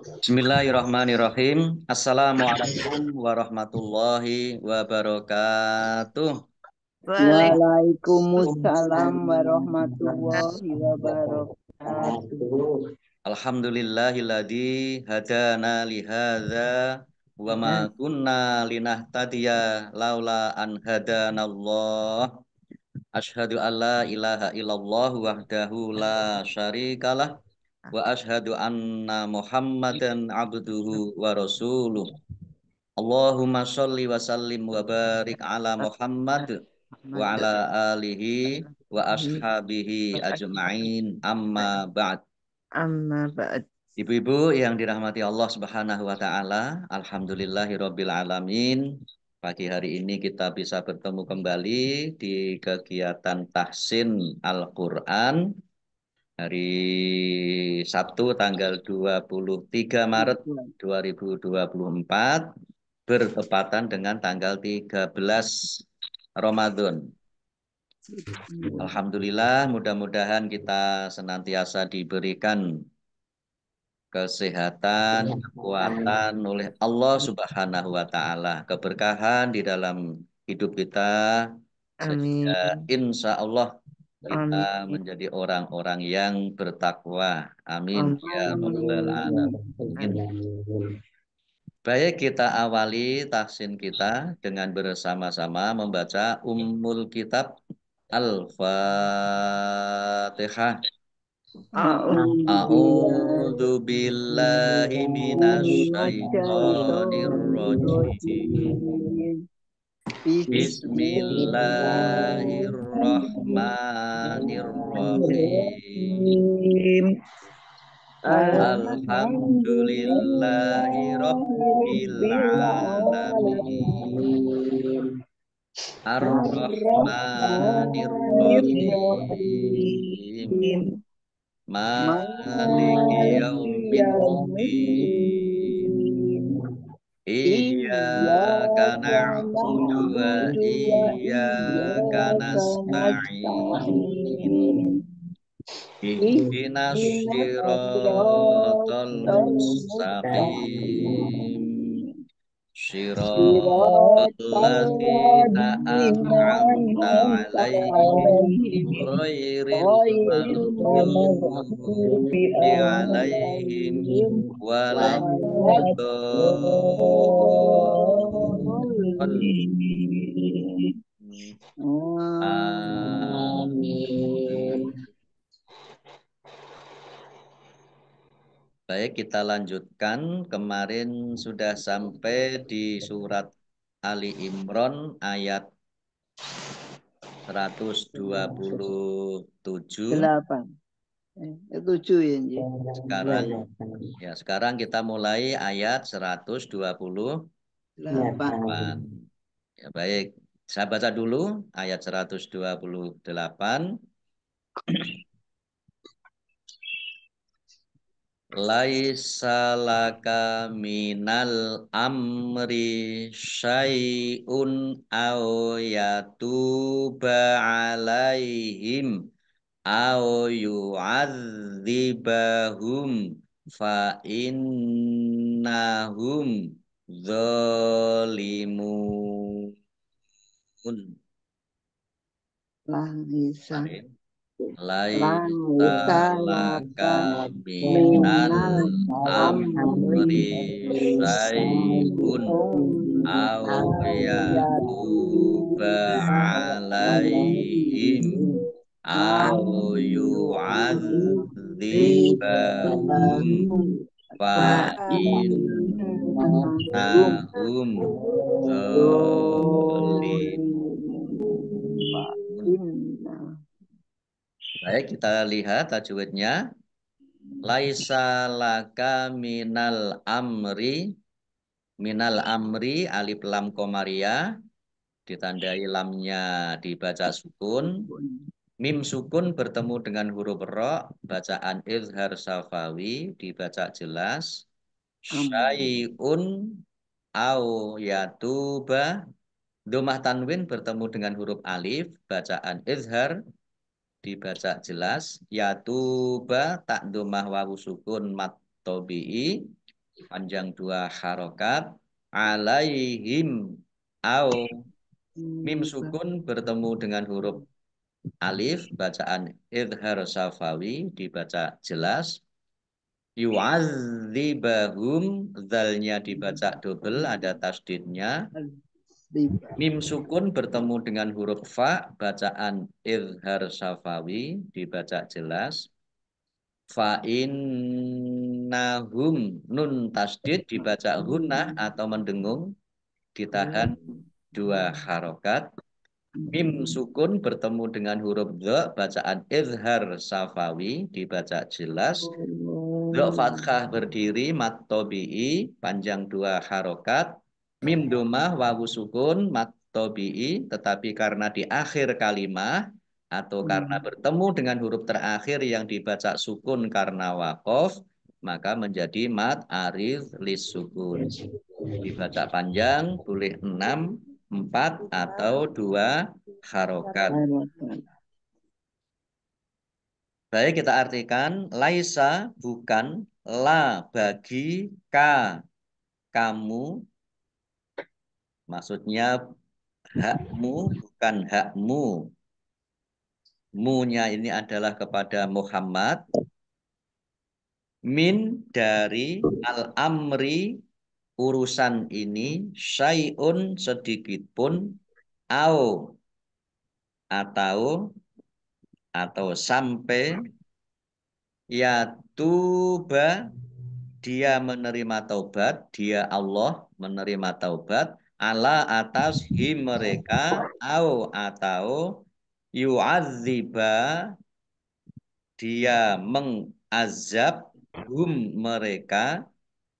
Bismillahirrahmanirrahim. Assalamualaikum warahmatullahi wabarakatuh. Waalaikumsalam warahmatullahi wabarakatuh. Alhamdulillahilladzi hadana lihadza wa ma kunna linahtadiya laula an hadanallah. Asyhadu an la ilaha illallah wahdahu la syarikalah wa asyhadu anna Muhammadan abduhu wa rasuluh. Allahumma sholli wa sallim wa barik ala Muhammad wa ala alihi wa ashabihi ajma'in amma ba'd. Amma ba'd. Ibu-ibu yang dirahmati Allah Subhanahu wa taala, alhamdulillahirabbil alamin. Pagi hari ini kita bisa bertemu kembali di kegiatan tahsin Al-Qur'an hari Sabtu tanggal 23 Maret 2024 bertepatan dengan tanggal 13 Ramadan. Alhamdulillah, mudah-mudahan kita senantiasa diberikan kesehatan, kekuatan oleh Allah Subhanahu wa taala, keberkahan di dalam hidup kita Amin. sehingga insya Allah kita Amin. menjadi orang-orang yang bertakwa. Amin ya rabbal alamin. Amin. Baik, kita awali tahsin kita dengan bersama-sama membaca Ummul Kitab Al-Fatihah. A'udzu billahi minasy syaithanir rajim. Bismillahirrahmanirrahim. Alhamdulillahi rabbil alamin. Ar-Rahmanir Rahim. Maliki yaumiddin. Iyyaka na'budu wa iyyaka nasta'in. Ihdinas siratal mustaqim. Siratal ladzina an'amta 'alaihim ghairil maghdubi 'alaihim waladdallin. Amin. Baik, kita lanjutkan. Kemarin sudah sampai di surat Ali Imran ayat 127. 8. 7 ya, Nji. Sekarang kita mulai ayat 128. Ya, baik. Saya baca dulu ayat 128. Laisa laka minal amri syai'un aw yatuba alaihim aw yu'adzibahum fa innahum zalimun. Laisa. Laisa laka minal amri syai'un aw yatuba alaihim aw yu'adzibahum fa innahum zalimun. Baik, kita lihat tajwidnya. Laisa laka minal amri alif lam komariah ditandai lamnya dibaca sukun. Mim sukun bertemu dengan huruf ro, bacaan izhar safawi dibaca jelas. Syai'un au yatuba. Domah tanwin bertemu dengan huruf alif, bacaan izhar dibaca jelas. Yatuba tak domah wawu sukun mat tobi'i panjang 2 harokat, alaihim au mim sukun bertemu dengan huruf alif, bacaan idhar safawi, dibaca jelas. Yu'adzibahum, zalnya dibaca double, ada tasdidnya. Mim sukun bertemu dengan huruf fa, bacaan idhar safawi, dibaca jelas. Fa innahum, nun tasdid dibaca hunnah atau mendengung, ditahan 2 harokat. Mim sukun bertemu dengan huruf dha, bacaan izhar safawi, dibaca jelas. Dha fathah berdiri, mat tobi'i, panjang 2 harokat. Mim domah, wawu sukun, mat tobi'i, tetapi karena di akhir kalimah atau karena bertemu dengan huruf terakhir yang dibaca sukun karena wakof, maka menjadi mat arid lis sukun. Dibaca panjang, boleh 6, 4, atau 2 harokat. Baik, kita artikan laisa bukan, la bagi, ka kamu, maksudnya hakmu bukan hakmu. Mu-nya ini adalah kepada Muhammad. Min dari al-amri urusan ini, syai'un sedikit pun, au atau sampai, ya tuba dia menerima taubat, dia Allah menerima taubat, ala atas him mereka, atau yu'adziba dia mengazab hum mereka,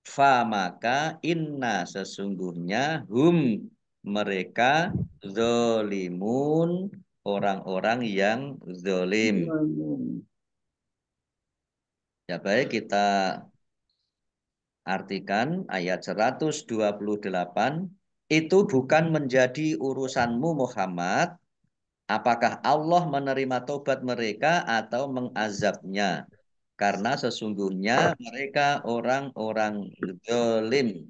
fa maka inna sesungguhnya hum mereka zolimun, orang-orang yang zolim. Ya baik, kita artikan ayat 128, itu bukan menjadi urusanmu Muhammad, apakah Allah menerima taubat mereka atau mengazabnya. Karena sesungguhnya mereka orang-orang zalim.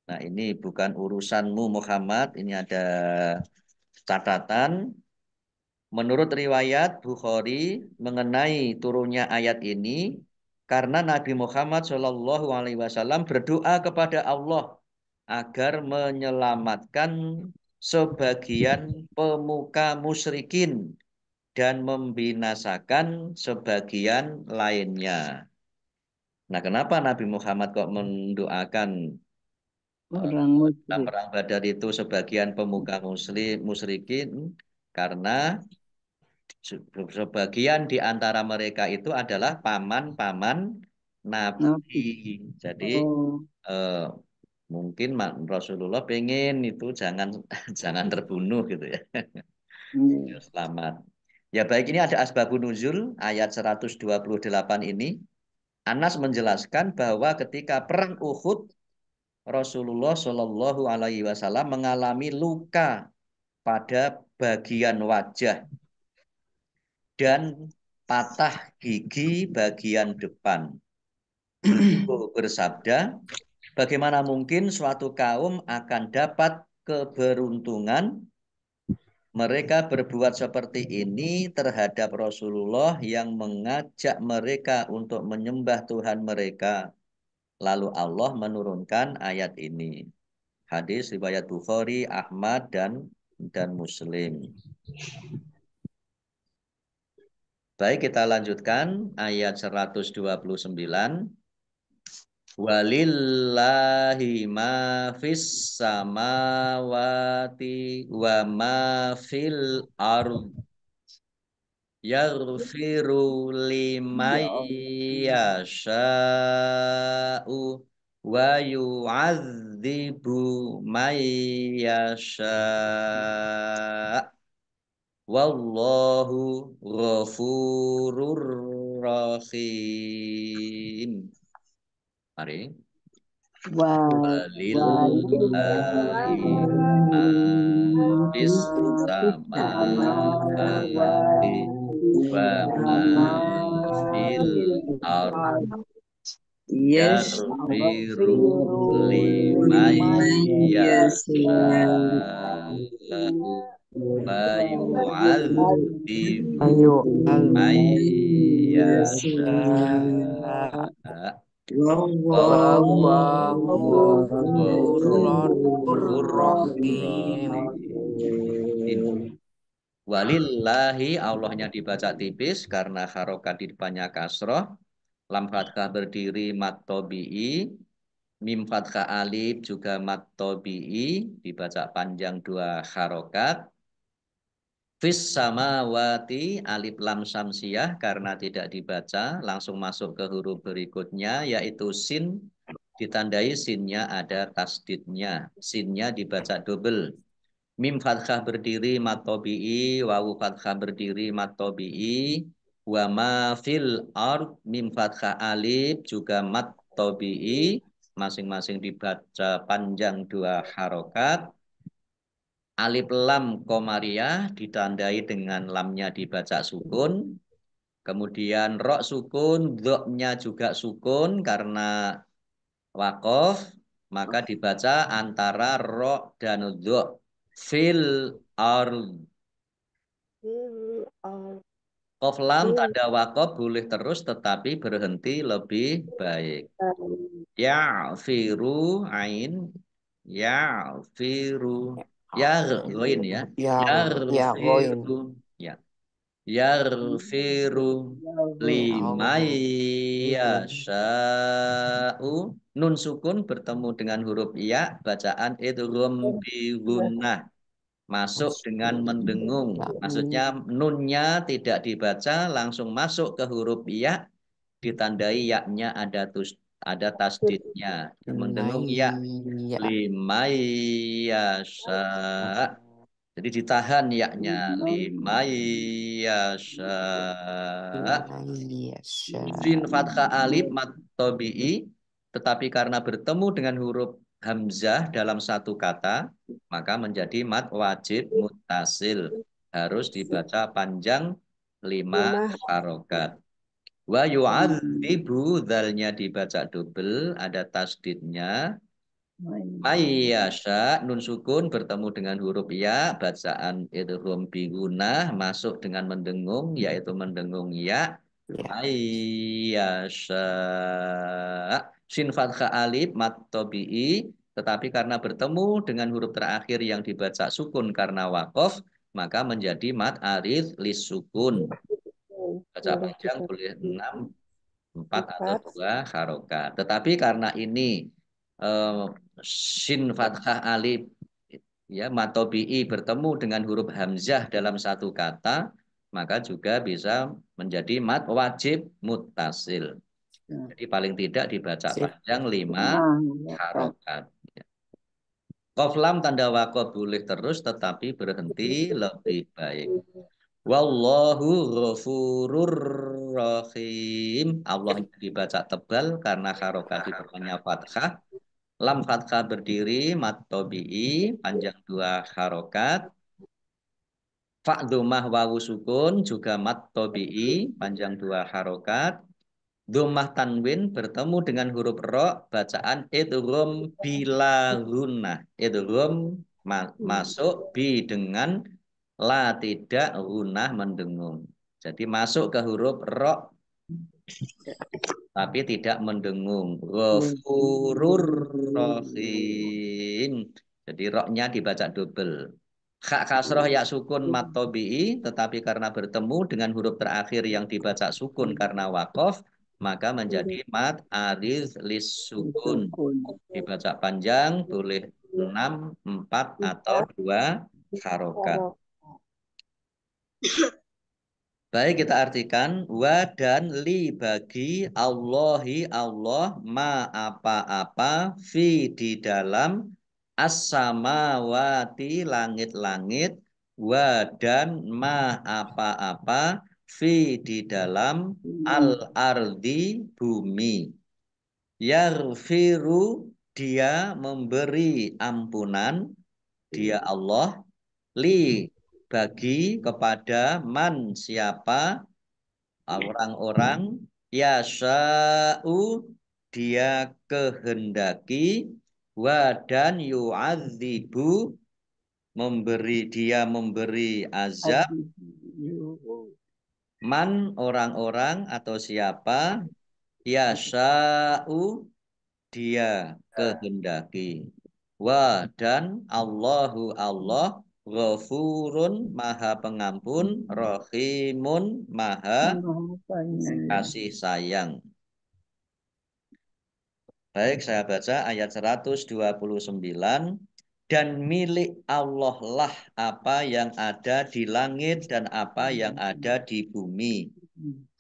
Nah, ini bukan urusanmu Muhammad, ini ada catatan. Menurut riwayat Bukhari mengenai turunnya ayat ini, karena Nabi Muhammad SAW berdoa kepada Allah agar menyelamatkan sebagian pemuka musyrikin dan membinasakan sebagian lainnya. Nah, kenapa Nabi Muhammad kok mendoakan orang musyrik? perang Badar itu sebagian pemuka musyrikin? Karena sebagian di antara mereka itu adalah paman-paman Nabi. Nabi. Jadi Oh, eh, mungkin Rasulullah pengen itu jangan jangan terbunuh gitu ya. iya. Selamat. Ya baik, ini ada asbabun nuzul ayat 128 ini. Anas menjelaskan bahwa ketika perang Uhud Rasulullah Shallallahu Alaihi Wasallam mengalami luka pada bagian wajah dan patah gigi bagian depan. Beliau bersabda, bagaimana mungkin suatu kaum akan dapat keberuntungan mereka berbuat seperti ini terhadap Rasulullah yang mengajak mereka untuk menyembah Tuhan mereka. Lalu Allah menurunkan ayat ini. Hadis riwayat Bukhari, Ahmad, dan Muslim. Baik, kita lanjutkan ayat 129. Walillahi ma fis samawati wa ma fil ard yaghfiru liman Ya Allah. yasha'u wa yu'adzibu man yasha'. Wallahu ghafurur rahim. Mari. Walillahi ma fis samawati wa ma fil ard yaghfiru liman yasha'u wa yu'adzib Ayo man al yasha'. Wallahu Wallahu ghafurur ghafurur rahim. rahim. Walillahi Allahnya dibaca tipis karena harokat di depannya kasroh. Lam fathah berdiri mat tobi'i. Mim fathah alif juga mat tobi'i. Dibaca panjang dua harokat. Fis samawati alif lam samsiyah karena tidak dibaca langsung masuk ke huruf berikutnya yaitu sin ditandai sinnya ada tasdidnya. Sinnya dibaca double. Mim fathah berdiri matobi'i, wawu fathah berdiri matobi'i, wa ma fil ard mim fathah alif juga matobi'i, masing-masing dibaca panjang dua harokat. Alif lam komariah ditandai dengan lamnya dibaca sukun. Kemudian rok sukun, dzoknya juga sukun karena wakof, maka dibaca antara rok dan dzok. Fil ard. Kof lam tanda wakof boleh terus tetapi berhenti lebih baik. Ya firu ain. Ya firu. Ya goin ya. Ya Ya firu. goin. Ya. Yarfiru limay yasha'u. Nun sukun bertemu dengan huruf ya, bacaan idgham bi gunnah. Masuk dengan mendengung. Maksudnya nunnya tidak dibaca, langsung masuk ke huruf ya, ditandai yaknya ada tasdidnya. Mendengung ya. Ya. Limay yasha'. Jadi ditahan yaknya lima yasha. Sin fathah alif mat tabi'i tetapi karena bertemu dengan huruf hamzah dalam satu kata maka menjadi mat wajib muttasil harus dibaca panjang 5 harokat. Wa yu'adzibu dzalnya dibaca double ada tasdidnya. Mayyasha nun sukun bertemu dengan huruf ya bacaan idgham bigunah masuk dengan mendengung yaitu mendengung ya mayyasha sin fathah alif mat tabi'i tetapi karena bertemu dengan huruf terakhir yang dibaca sukun karena wakof maka menjadi mat arid lis sukun baca panjang boleh 6 4 atau 2 harokat. Tetapi karena ini eh, shin fathah alif ya matobi'i bertemu dengan huruf hamzah dalam satu kata, maka juga bisa menjadi mat wajib muttasil. Jadi paling tidak dibaca panjang 5 harokat. Qaf lam tanda wakof boleh terus tetapi berhenti lebih baik. Wallahu ghafurur rahim. Allah dibaca tebal karena harokat di depannya fathah. Lam fathah berdiri, mat tobi'i, panjang dua harokat. Fa domah wawu sukun juga mat tobi'i, panjang dua harokat. Domah tanwin bertemu dengan huruf ro, bacaan idgham bila gunnah. Idgham masuk bi dengan la tidak gunnah mendengung. Jadi masuk ke huruf ro tapi tidak mendengung. Ghafurur rahim. Jadi roknya dibaca double. Kha kasroh ya sukun mat tobi'i, tetapi karena bertemu dengan huruf terakhir yang dibaca sukun karena wakof, maka menjadi mat ariz lis sukun. Dibaca panjang, boleh 6, 4, atau 2 harokat. Baik kita artikan wa dan li bagi Allahi Allah ma apa-apa fi di dalam as-samawati langit-langit wa dan ma apa-apa fi di dalam al-ardi bumi yaghfiru dia memberi ampunan dia Allah li bagi kepada man siapa orang-orang yasha'u dia kehendaki, wa dan yu'adzibu memberi azab man orang-orang atau siapa yasha'u dia kehendaki. Wa dan Allahu Allah ghafurun maha pengampun, rahimun maha kasih sayang. Baik, saya baca ayat 129. Dan milik Allah lah apa yang ada di langit dan apa yang ada di bumi.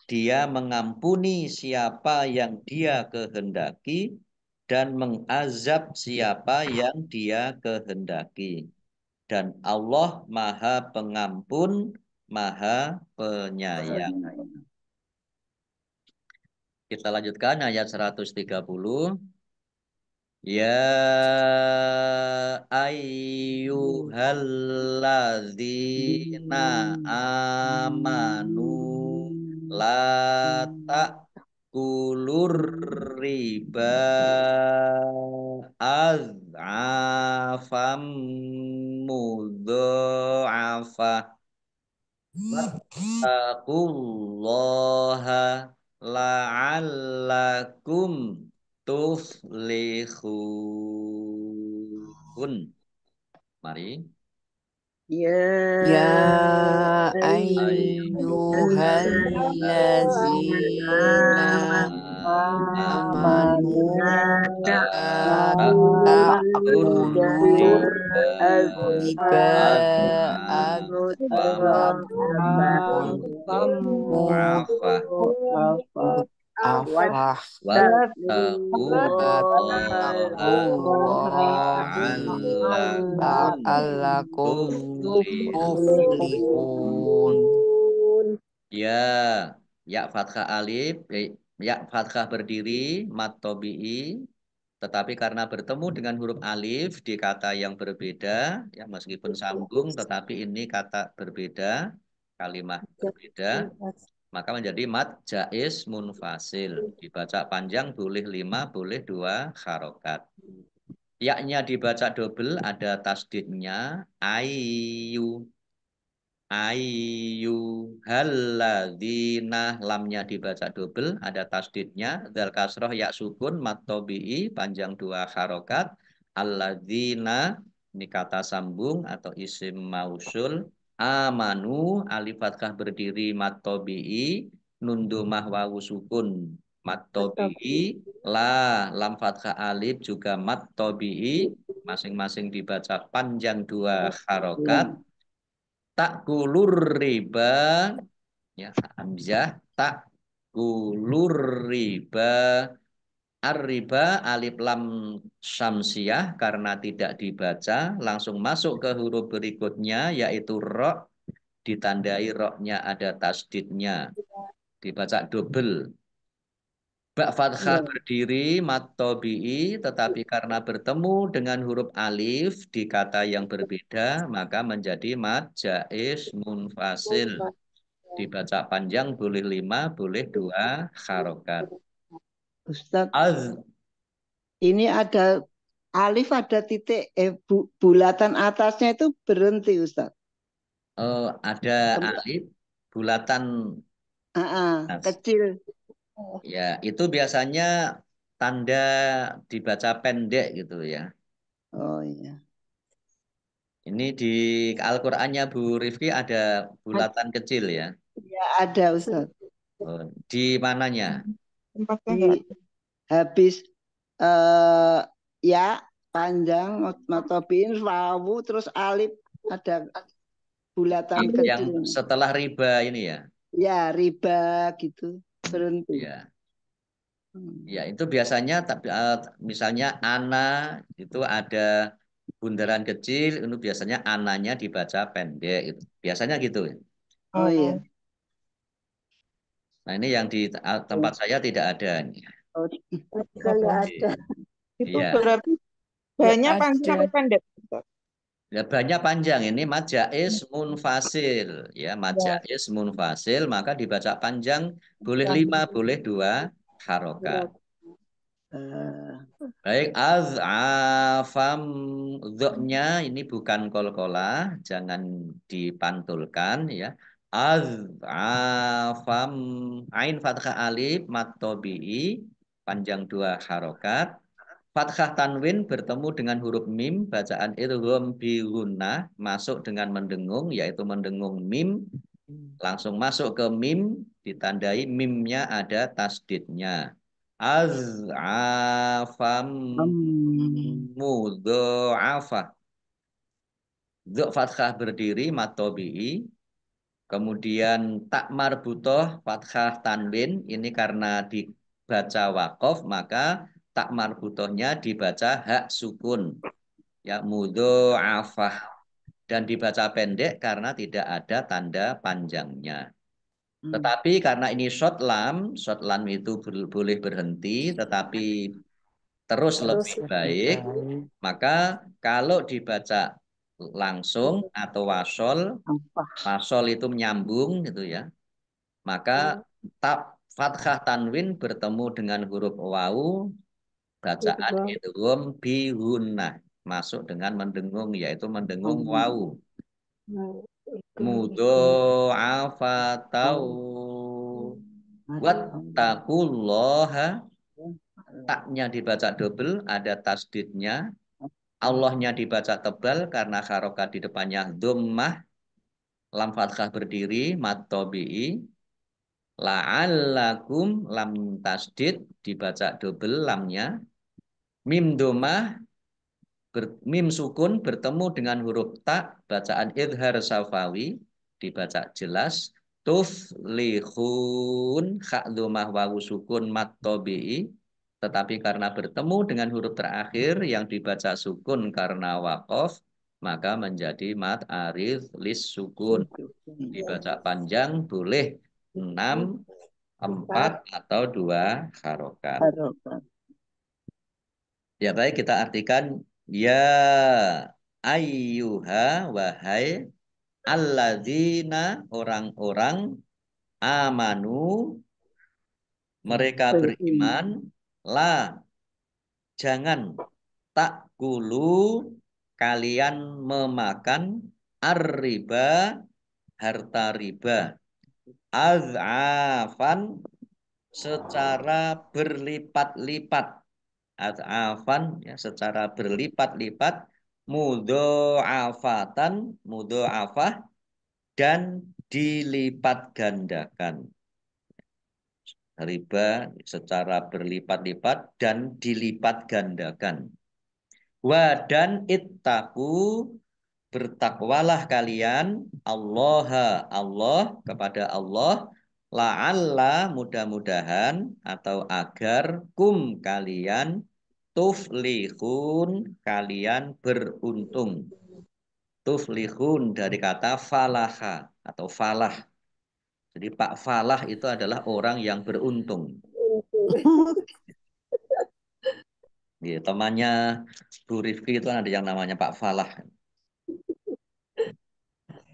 Dia mengampuni siapa yang dia kehendaki dan mengazab siapa yang dia kehendaki. Dan Allah maha pengampun, maha penyayang. Kita lanjutkan ayat 130. Ya ayyuhalladzina amanu la ta'kulur riba ad'afam mudha'afah wattaqullaha la'allakum tuflihun. Mari. Ya ayyuhallazina amanu la ta'kulu riba adhafun afah la'allakum tuflihun. Ya fathah alif, ya fathah berdiri, mat tobi'i, tetapi karena bertemu dengan huruf alif di kata yang berbeda, ya meskipun sambung, tetapi ini kata berbeda, kalimat berbeda, maka menjadi mat jaiz munfasil. Dibaca panjang boleh 5, boleh 2 harokat. Yaknya dibaca double, ada tasdidnya, ayu. Ayyuhalladzina, lamnya dibaca double, ada tasdidnya, dzal kasroh ya sukun mat tobi'i panjang 2 harokat, alladzina ini kata sambung atau isim mausul, amanu alif fathah berdiri mat tobi'i, nun domah wawu sukun mat tobi'i, lam fathah alif juga mat tobi'i, masing-masing dibaca panjang 2 harokat. Takulur riba, ya hamzah, takulur riba, ar-riba alif lam syamsiyah karena tidak dibaca langsung masuk ke huruf berikutnya yaitu ro, ditandai roknya ada tasdidnya, dibaca double. Bak fathah berdiri mat tobi'i, tetapi karena bertemu dengan huruf alif di kata yang berbeda maka menjadi mat jaiz munfasil. Dibaca panjang boleh 5, boleh 2 harokat. Ustadz, ini ada alif, ada titik, bulatan atasnya itu berhenti, Ustadz. Ada alif bulatan kecil. Ya, itu biasanya tanda dibaca pendek gitu ya. Oh iya. Ini di Al-Qur'annya Bu Rifki ada bulatan kecil ya. Ya ada, Ustadz. Di mananya? Di habis ya panjang matobiin wawu terus alif ada bulatan kecil. Yang setelah riba ini ya. Ya, riba gitu. Berhenti. Ya. Ya, itu biasanya misalnya ana itu ada bundaran kecil, itu biasanya ananya dibaca pendek gitu. Biasanya gitu. Oh iya. Nah, ini yang di tempat saya tidak ada. Oh, tidak ada. Itu Ya. berarti banyak panjang atau pendek? Ya, banyak panjang ini mad jaiz munfasil ya, mad jaiz munfasil maka dibaca panjang boleh 5 boleh 2 harokat. Eh, Baik, az'afam dzoknya ini bukan kolkolah, jangan dipantulkan ya. Az'afam ain fathah alif mat tabi'i panjang dua harokat. Fathah tanwin bertemu dengan huruf mim, bacaan idgham bi gunnah masuk dengan mendengung yaitu mendengung mim, langsung masuk ke mim ditandai mimnya ada tasdidnya. Az'afam mudha'afah. Dzuk fathah berdiri matobi'i. Kemudian tak marbutoh fathah tanwin. Ini karena dibaca wakof maka tak marbutohnya dibaca hak sukun. Ya mudha'afah. Dan dibaca pendek karena tidak ada tanda panjangnya. Tetapi karena ini short lam itu boleh berhenti, tetapi terus lebih baik. Maka kalau dibaca langsung atau wasol, apa? wasol itu menyambung gitu ya. Maka tak fathah tanwin bertemu dengan huruf wawu, bacaan idgham bihunah masuk dengan mendengung yaitu mendengung wawu. Mudho'afatau wattaqullaha, taknya dibaca double ada tasdidnya. Allahnya dibaca tebal karena harokat di depannya dhammah, lam fathah berdiri mat tabi'i. La'allakum lam tasdid dibaca double lamnya. Mim dhammah mim sukun bertemu dengan huruf ta bacaan idhar safawi dibaca jelas. Tuflihun kha dhammah wawu sukun mat tabi'i. Tetapi karena bertemu dengan huruf terakhir yang dibaca sukun karena wakof, maka menjadi mat arif lis sukun. Dibaca panjang boleh 6, 4, atau 2 harokat. Ya baik, kita artikan ya ayyuha wahai alladzina orang-orang amanu mereka beriman la jangan tak kulu kalian memakan ar-riba harta riba az'afan secara berlipat-lipat. Az'afan ya secara berlipat-lipat, mudho'afatan mudho'afah dan dilipat gandakan. Riba secara berlipat-lipat dan dilipat gandakan. Dan ittaku bertakwalah kalian Allah kepada Allah la'alla mudah-mudahan atau agar kalian tuflihun kalian beruntung. Tuflihun dari kata falaha atau falah. Jadi Pak Falah itu adalah orang yang beruntung. Ya, temannya Bu Rifki itu ada yang namanya Pak Falah.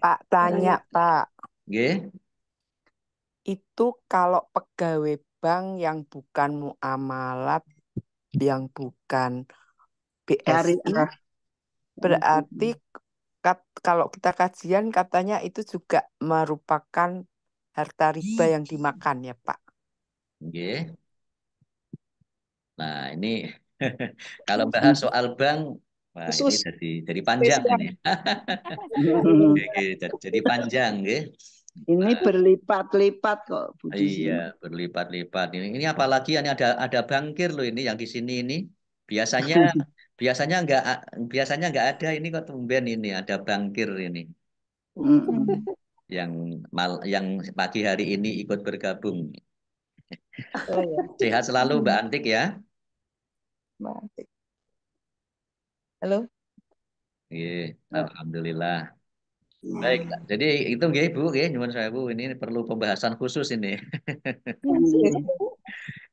Pak tanya, Pak. Nggih. Itu kalau pegawai bank yang bukan muamalat, yang bukan BSI, berarti kalau kita kajian katanya itu juga merupakan harta riba yang dimakan ya Pak. Nggih. Nah, ini kalau bahas soal bank, wah ini jadi panjang ini. Jadi panjang, nggih. Ini berlipat-lipat kok, Bu Disi. Iya, berlipat-lipat. Ini apalagi ini ada bankir loh ini yang di sini ini. Biasanya biasanya nggak ada ini kok tumben ini ada bankir ini yang pagi hari ini ikut bergabung. Oh ya. Sehat selalu Mbak Antik ya. Mbak Antik. Halo. Iya, alhamdulillah. Baik, jadi itu nggih Bu, nggih nyuwun sewu ini perlu pembahasan khusus ini.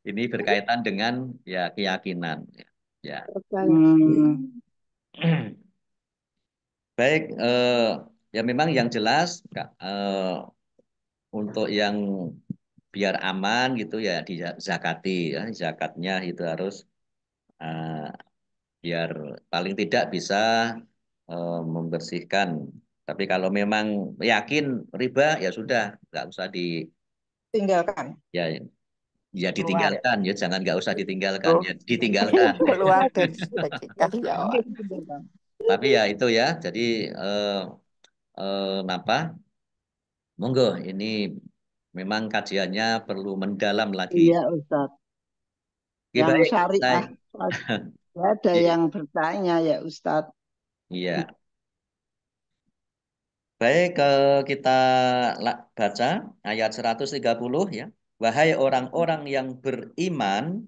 Ini berkaitan dengan ya keyakinan ya. Baik, ya memang yang jelas untuk yang biar aman gitu ya di zakati ya zakatnya itu harus Nah, biar paling tidak bisa membersihkan. Tapi kalau memang yakin riba ya sudah, nggak usah di Tinggalkan. ya ya Keluar. ditinggalkan ya, jangan nggak usah ditinggalkan Oh, ya ditinggalkan. keluar dari sebagai karyawan. Tapi ya itu ya, jadi apa? Monggo ini memang kajiannya perlu mendalam lagi. Iya Ustadz. Oke, Yang baik, syariah ada Iya. yang bertanya ya Ustadz. Iya. Baik, kita baca ayat 130 ya. Wahai orang-orang yang beriman,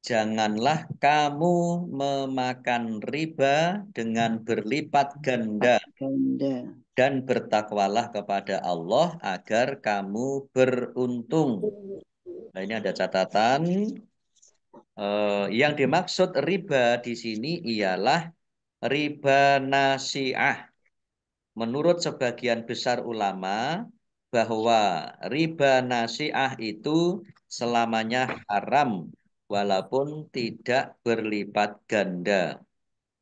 janganlah kamu memakan riba dengan berlipat ganda Ganda. dan bertakwalah kepada Allah agar kamu beruntung. Nah, ini ada catatan. Yang dimaksud riba di sini ialah riba nasi'ah. Menurut sebagian besar ulama, bahwa riba nasi'ah itu selamanya haram, walaupun tidak berlipat ganda.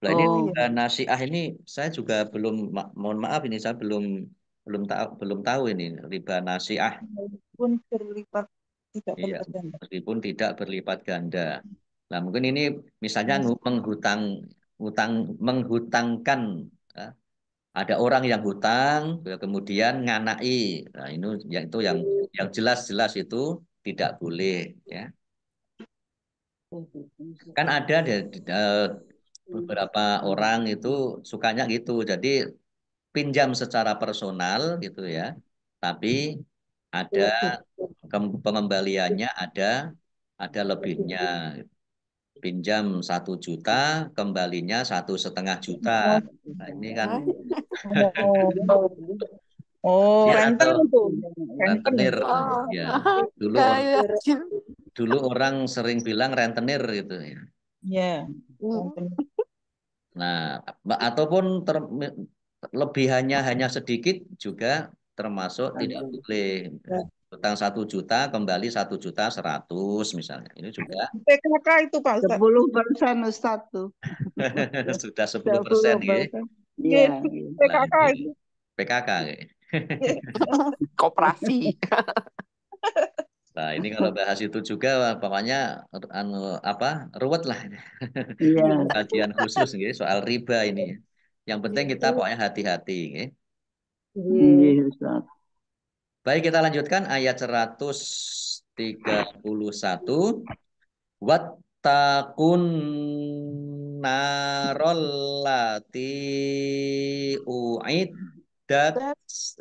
Nah, ini Oh, riba nasi'ah ini saya juga belum, mohon maaf ini saya belum tahu ini riba nasi'ah. Pun terlibat tidak Iya, terlibat ganda. meskipun tidak berlipat ganda. Nah, mungkin ini misalnya menghutangkan, ya. Ada orang yang hutang, ya, kemudian nganai. Nah, ini yang jelas-jelas itu tidak boleh, ya. Kan ada beberapa orang itu sukanya gitu. Jadi pinjam secara personal gitu ya. Tapi ada pengembaliannya ada lebihnya. Pinjam 1 juta, kembalinya 1,5 juta. Nah, ini kan Oh, oh, ya renten atau itu. Renten. rentenir Oh, ya. Dulu kayak dulu orang sering bilang rentenir gitu ya. Ya, renten. Nah, ataupun lebihannya hanya sedikit juga termasuk tidak boleh. Utang 1 juta kembali 1,100.000 misalnya. Ini juga PKK itu Pak Ustadz. 10% Ustadz tuh. sudah 10% ya. 10%. Iya, Iya. itu Iya. Nah, PKK ini itu. PKK. Ya. koperasi. Nah, ini kalau bahas itu juga pokoknya anu apa ruwet lah. Iya. Kajian khusus gitu, soal riba ini. Yang penting kita pokoknya hati-hati. Gitu. Iya Ustadz. Baik, kita lanjutkan ayat 131. Wattaqun narollati uiddat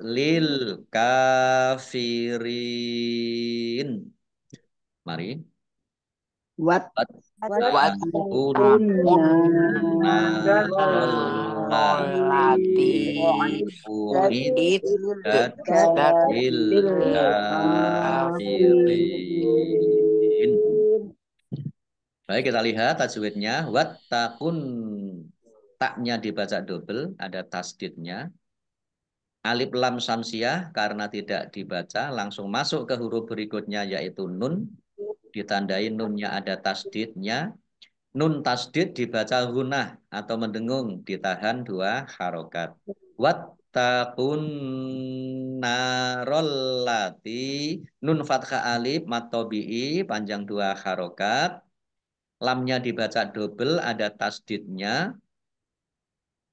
lil kafirin. Mari. Wat Wattaqun Wattaqun narollati narolati uiddat lil iddatil kafirin. kafirin. Baik, kita lihat tajwidnya. Wattaqun. Taknya dibaca double, ada tasdidnya. Alif lam samsiah karena tidak dibaca, langsung masuk ke huruf berikutnya yaitu nun. Ditandai nunnya ada tasdidnya. Nun tasdid dibaca gunah atau mendengung, ditahan 2 harokat. Wattaqun narollati. Nun fathah alif matobi'i panjang 2 harokat. Lamnya dibaca double, ada tasdidnya.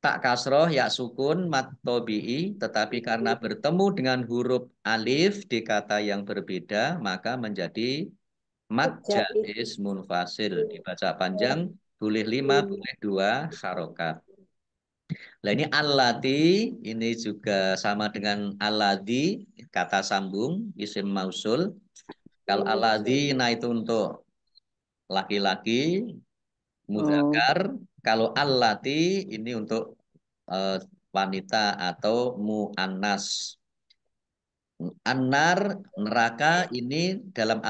Tak kasroh, ya sukun, mat tobi'i. Tetapi karena bertemu dengan huruf alif di kata yang berbeda, maka menjadi mat jaiz munfasil. Dibaca panjang, boleh 5, boleh 2 harokat. Nah ini allati, ini juga sama dengan alladhi, kata sambung, isim mausul. Kalau alladhi, nah itu untuk laki-laki, Oh, mudzakkar. Kalau allati ini untuk eh, wanita atau muannas. Anar neraka ini dalam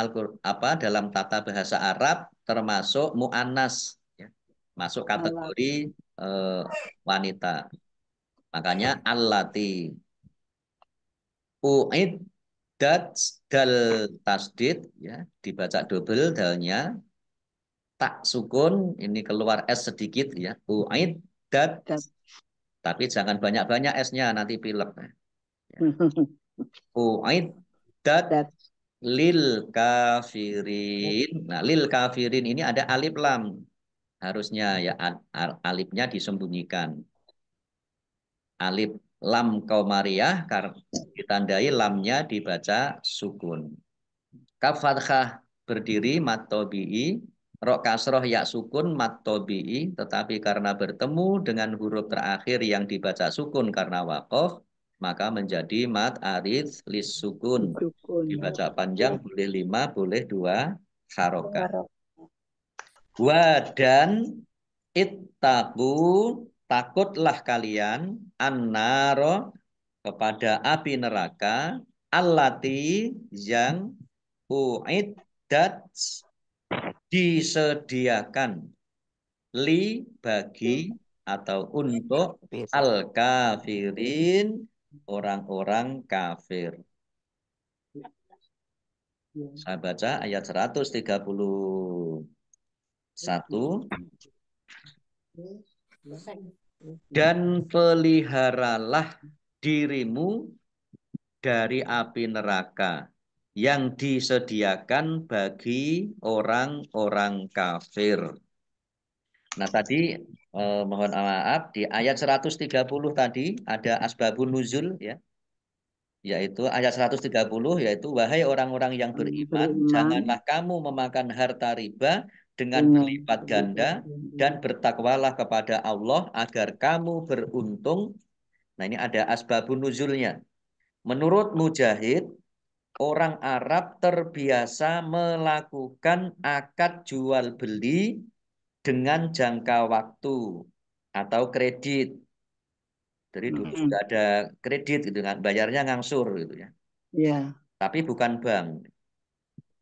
dalam tata bahasa Arab termasuk muannas ya. Masuk alat. kategori eh, wanita. Makanya allati uid dat dal tasdid ya dibaca double dalnya tak sukun, ini keluar S sedikit ya. Uiddat, tapi jangan banyak-banyak S-nya, nanti pilek. Uiddat Dat. lil kafirin. Nah, lil kafirin ini ada alif lam. Harusnya ya alifnya disembunyikan. Alif lam qamariyah karena ditandai lamnya dibaca sukun. Kaf fathah berdiri mat tabi'i, ro kasroh ya sukun mat tabi'i, tetapi karena bertemu dengan huruf terakhir yang dibaca sukun karena waqaf, maka menjadi mat arid lis sukun. Sukun. Dibaca panjang boleh 5, boleh 2 harokat. Barok. Dan ittaqu, takutlah kalian annaro, kepada api neraka, allati yang uiddat disediakan li bagi atau untuk al kafirin orang-orang kafir. Saya baca ayat 131. Dan peliharalah dirimu dari api neraka yang disediakan bagi orang-orang kafir. Nah tadi mohon maaf di ayat 130 tadi ada asbabun nuzul ya. Yaitu ayat 130 yaitu wahai orang-orang yang beriman, janganlah kamu memakan harta riba dengan berlipat ganda dan bertakwalah kepada Allah agar kamu beruntung. Nah ini ada asbabun nuzulnya. Menurut Mujahid, orang Arab terbiasa melakukan akad jual beli dengan jangka waktu atau kredit. Jadi dulu sudah ada kredit gitu kan, bayarnya ngangsur gitu ya. Ya. Tapi bukan bank,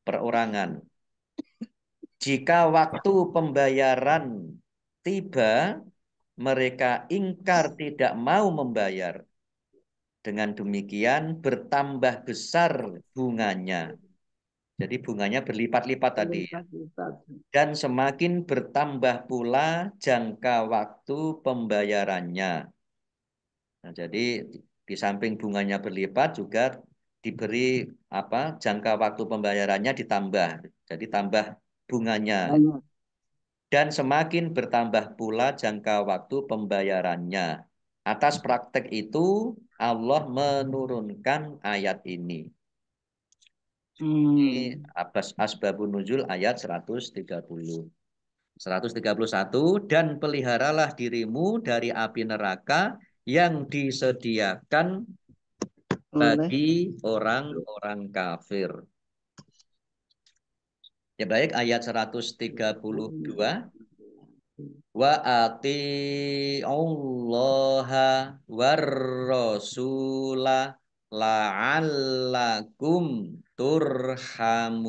perorangan. Jika waktu pembayaran tiba, mereka ingkar tidak mau membayar. Dengan demikian bertambah besar bunganya. Jadi bunganya berlipat-lipat tadi. Dan semakin bertambah pula jangka waktu pembayarannya. Nah, jadi di samping bunganya berlipat juga diberi jangka waktu pembayarannya ditambah. Jadi tambah bunganya. Dan semakin bertambah pula jangka waktu pembayarannya. Atas praktek itu Allah menurunkan ayat ini. Ini asbabun nuzul ayat 130. 131, dan peliharalah dirimu dari api neraka yang disediakan bagi orang-orang kafir. Ya baik, ayat 132. Wa ati'ullaha war-rasula la'allakum turhamun.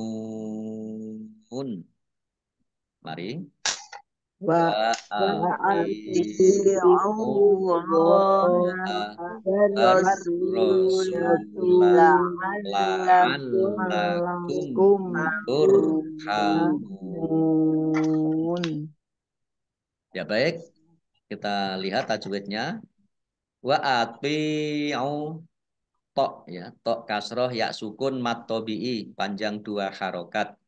Mari. Wa ati'ullaha war-rasula la'allakum turhamun. Ya baik, kita lihat tajwidnya. Wa ati'u, tok ya, tok kasroh ya sukun mat tabi'i panjang 2 harokat.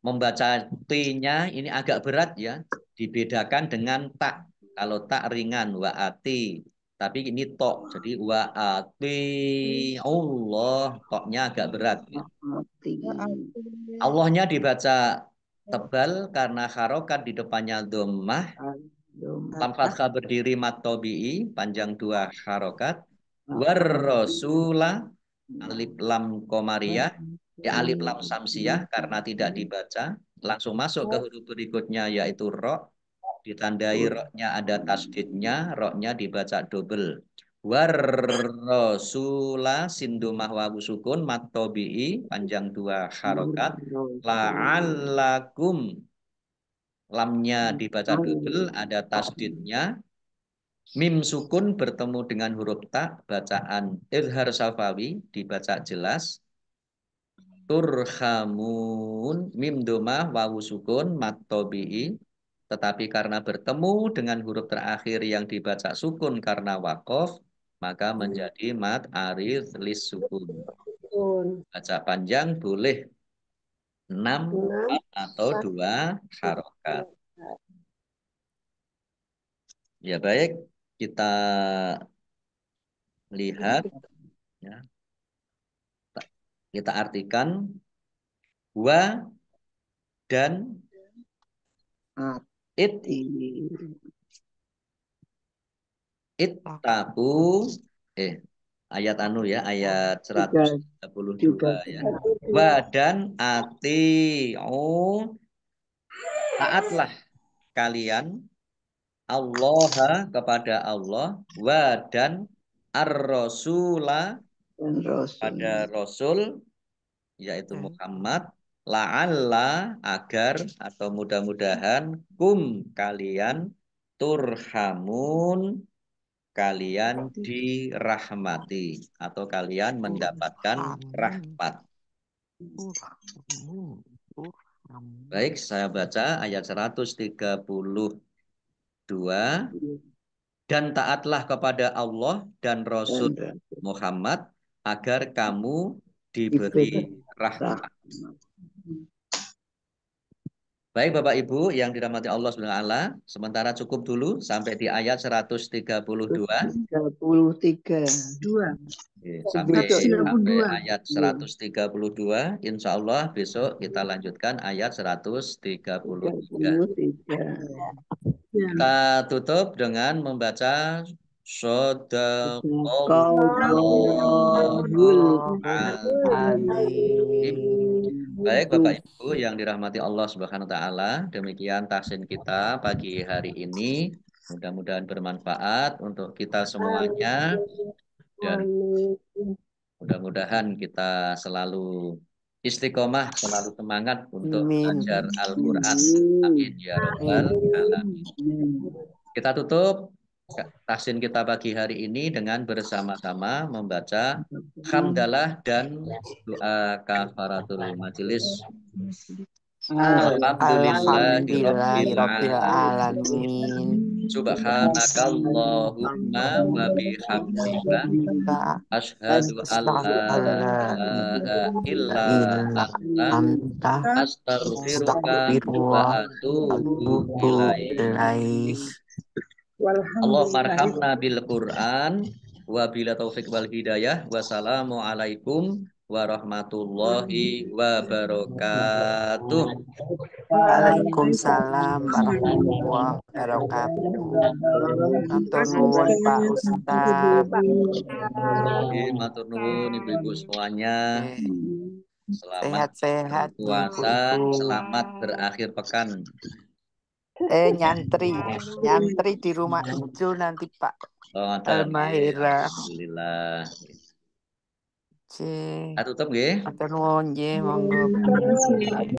Membaca T-nya ini agak berat ya, dibedakan dengan tak. Kalau tak ringan wa ati, tapi ini tok. Jadi wa ati Allah, toknya agak berat ya. Allahnya dibaca tebal karena harokat di depannya dhammah. Lam fathah berdiri mat tabi'i panjang 2 harokat. War-rasula alif lam qamariyah ya alif lam samsiyah karena tidak dibaca, langsung masuk ke huruf berikutnya yaitu ro, ditandai ro-nya ada tasdidnya, ro-nya dibaca double. War-rasula sindumah wawu sukun mat tabi'i panjang 2 harokat. La'allakum, lamnya dibaca double, ada tasdidnya. Mim sukun bertemu dengan huruf ta, bacaan izhar safawi, dibaca jelas. turhamun mim domah wawu sukun mat tobi'i, tetapi karena bertemu dengan huruf terakhir yang dibaca sukun karena wakof, maka menjadi mat arid lis sukun. Baca panjang boleh 6 atau 2 harokat. Ya baik, kita lihat ya. Kita artikan wa dan Ati. ittaku ayat ayat 132 ya. Wa dan taatlah kalian Allah kepada Allah, wa dan ar-rasula Dan pada Rasul. Rasul yaitu Muhammad, la'alla agar atau mudah-mudahan kalian turhamun kalian dirahmati atau kalian mendapatkan rahmat. Baik, saya baca ayat 132. Dan taatlah kepada Allah dan Rasul Muhammad agar kamu diberi rahmat. Baik Bapak Ibu yang dirahmati Allah SWT, sementara cukup dulu sampai di ayat 132. 32. Sampai ayat 132, insya Allah besok kita lanjutkan ayat 133. Kita tutup dengan membaca Shadaqallahul azim. Baik Bapak Ibu yang dirahmati Allah Subhanahu wa taala, demikian tahsin kita pagi hari ini. Mudah-mudahan bermanfaat untuk kita semuanya dan mudah-mudahan kita selalu istiqomah, selalu semangat untuk belajar Al-Qur'an. Amin ya rabbal alamin. Kita tutup tahsin kita pagi hari ini dengan bersama-sama membaca hamdalah dan doa kafaratul majelis. Alhamdulillahirabbil alamin. Subhanakallahumma wa bihamdika asyhadu an la ilaha illa anta astaghfiruka wa atubu ilaik. Allahumma arhamna bil Qur'an wa bila taufik wal hidayah. Wassalamualaikum warahmatullahi wabarakatuh. Waalaikumsalam warahmatullahi wabarakatuh. Matur nuwun Pak Ustaz. Matur nuwun Ibu-ibu semuanya. Selamat Sehat-sehat puasa, Ibu-ibu. selamat berakhir pekan. Nyantri di rumah hijau nanti Pak. Al-Mahira. Alhamdulillah. Tutup nggih. Matur nuwun nggih, monggo.